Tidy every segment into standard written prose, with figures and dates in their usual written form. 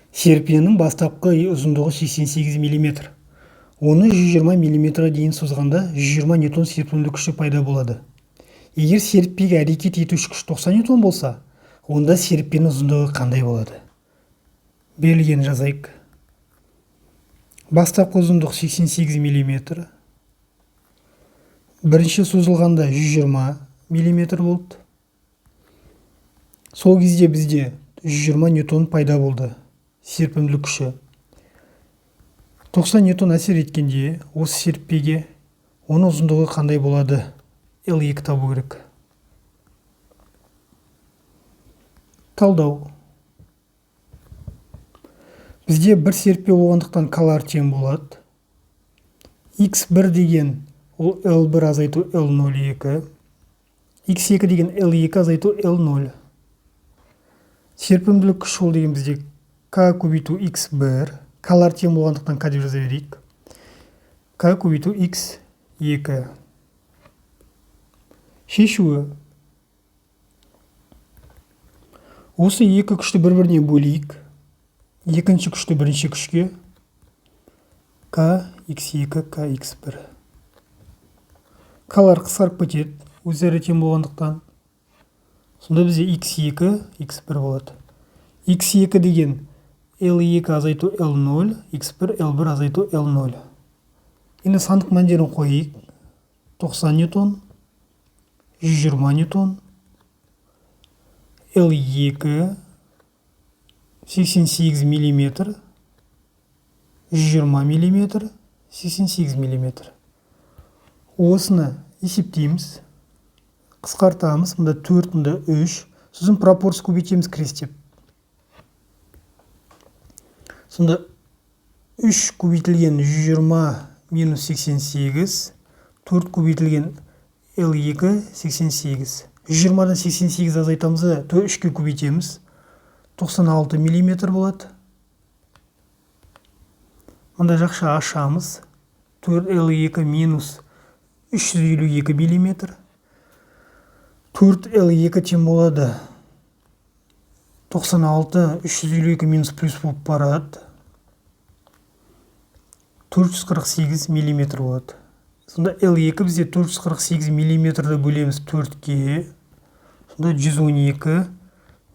Серпенің бастапқы ұзындығы 88 мм. Оны 120 мм дейін созғанда 120 ньютон серпімді күші пайда болады. Егер серіппеге әрекет етуші күш 90 ньютон болса, онда серіппенің ұзындығы қандай болады? Берілген жазайық. Бастапқы ұзындық 88 мм. Бірінші созылғанда 120 мм болды. Сол кезде бізде 120 ньютон пайда болды. Серпімділік күші. 90 ньютон әсер еткенде осы серіппеге оның ұзындығы қандай болады? L2 табу керек. Талдау. Бізде бір серіппе болғандықтан калар тең болады. X1 деген ол L1 азайту L02. X2 деген L2 азайту L0. Серпімділік күш ол деген бізде К көбейту X1. Калар тең болғандықтан К деп жаза берейік. К көбейту X2. Шешуі. Осы екі күшті бір-біріне бөлейік. Екінші күшті бірінші күшке. К X2, К X1. Калар қысқарып кетеді. Өзара тең болғандықтан. Сонда бізде X2, X1 болады. X2 деген L2 азайту L0, X1, L1 азайту L0. Енді сандық мәндерін қойайық. 90 ньютон, 120 ньютон, L2 88 мм, 120 мм, 88 мм. Осыны есептейміз. Қысқартамыз. Мұнда 4, мұнда 3. Сосын пропорция көбейтеміз крестеп. Сонда 3 көбейтілген 120 минус 88, 4 көбейтілген L2 88. 120-дан 88 азайтамыз, 3-ке көбейтеміз. 96 мм болады. Мұнда жақша ашамыз. 4 L2 минус 352 мм. 4 L2 тең болады. 96, 352 минус плюс болып барады. 448 мм болады. Сонда L2 бізде 448 мм-ді бөлеміз 4-ке. Сонда 112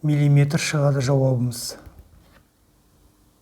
мм шығады жауабымыз.